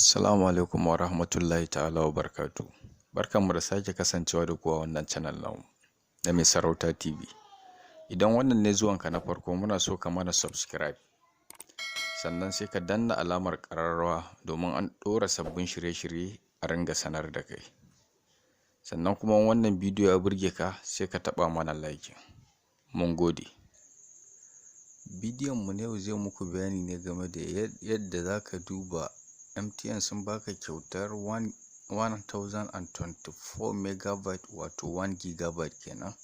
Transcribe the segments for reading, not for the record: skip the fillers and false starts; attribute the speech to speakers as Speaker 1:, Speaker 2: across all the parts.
Speaker 1: Assalamu alaikum wa rahmatullahi ta'ala wa barakatuh. Barkanmu da sake kasancewa da ku a wannan channel namu na Mai Sarauta TV. Idan wannan ne zuwanka na farko, muna so ka mana subscribe. Sannan sai ka danna alamar ƙararrawa domin an ɗora sabbin shirye-shirye a ringa sanar da kai. Sannan kuma wannan bidiyo ya burge ka, sai ka taɓa mana like. Mun gode. Bidiyon mu na yau zai muku bayani ne game da yadda za ka duba MTN sun baka kyautar 1024 megabyte wato 1 gigabyte kenan,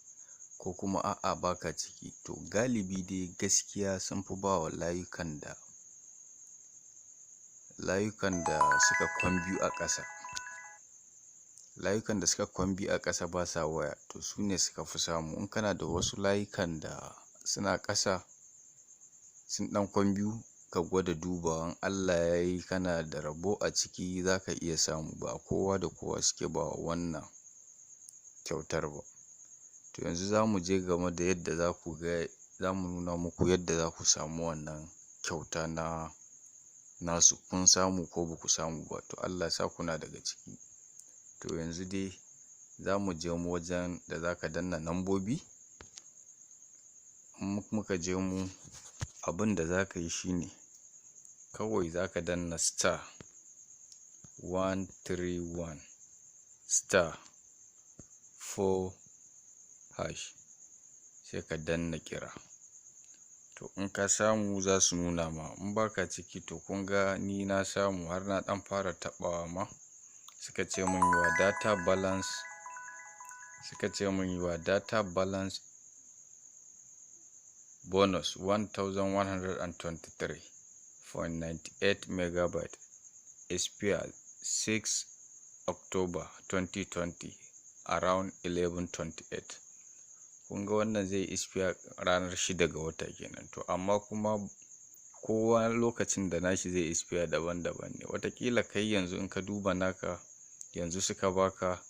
Speaker 1: ko kuma a'a baka ciki. To galibi dai gaskiya sun fi bawa layukan da suka kwan biyu a ƙasa. Layukan da suka kwan biyu a ƙasa ba sa waya, to su ne suka fi samu. In kana da wasu layukan da suna ƙasa sun ɗan kwan biyu, ka gwada dubawan Allah ya yi kana da rabo a ciki, za ka iya samu. Ba kowa da kowa suke ba wannan kyautar ba. To yanzu za mu je game da yadda za mu nuna muku yadda za ku samu wannan kyauta nasu. Kun samu ko ba ku samu ba, to Allah sa kuna daga ciki. To yanzu dai za mu je wajen da za ka danna lambobi. In muka je abin da za ka yi shine kawai za ka danna star 131 star 4 hash, sai ka danna kira. To in ka samu za su nuna ma, in baka ciki to kun ga ni na samu har na ɗan fara taɓawa ma. Suka ce mun your data balance bonus 1123.98 megabyte expire 6 October 2020 around 11:28. Kun ga wannan zai expire ranar 6 ga wata kenan. To amma kuma kowa lokacin da nashi zai expire daban-daban ne. Wataƙila kai yanzu in ka duba naka yanzu suka baka,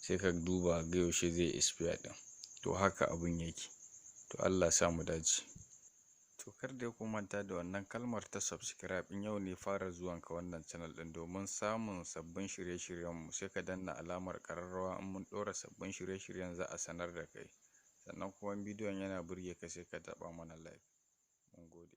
Speaker 1: sai ka duba ga yaushe zai expire ɗin. To haka abun yake. To Allah sa mu dace. To kar dai ku manta da wannan kalmar ta subscribe in yau ne fara zuwanka wannan channel ɗin, domin samun sabbin shirye-shiryenmu sai ka danna alamar ƙararrawa. In mun ɗora sabbin shirye-shiryen za a sanar da kai. Sannan kuma bidiyon yana burge ka sai ka taɓa mana like. Mun gode.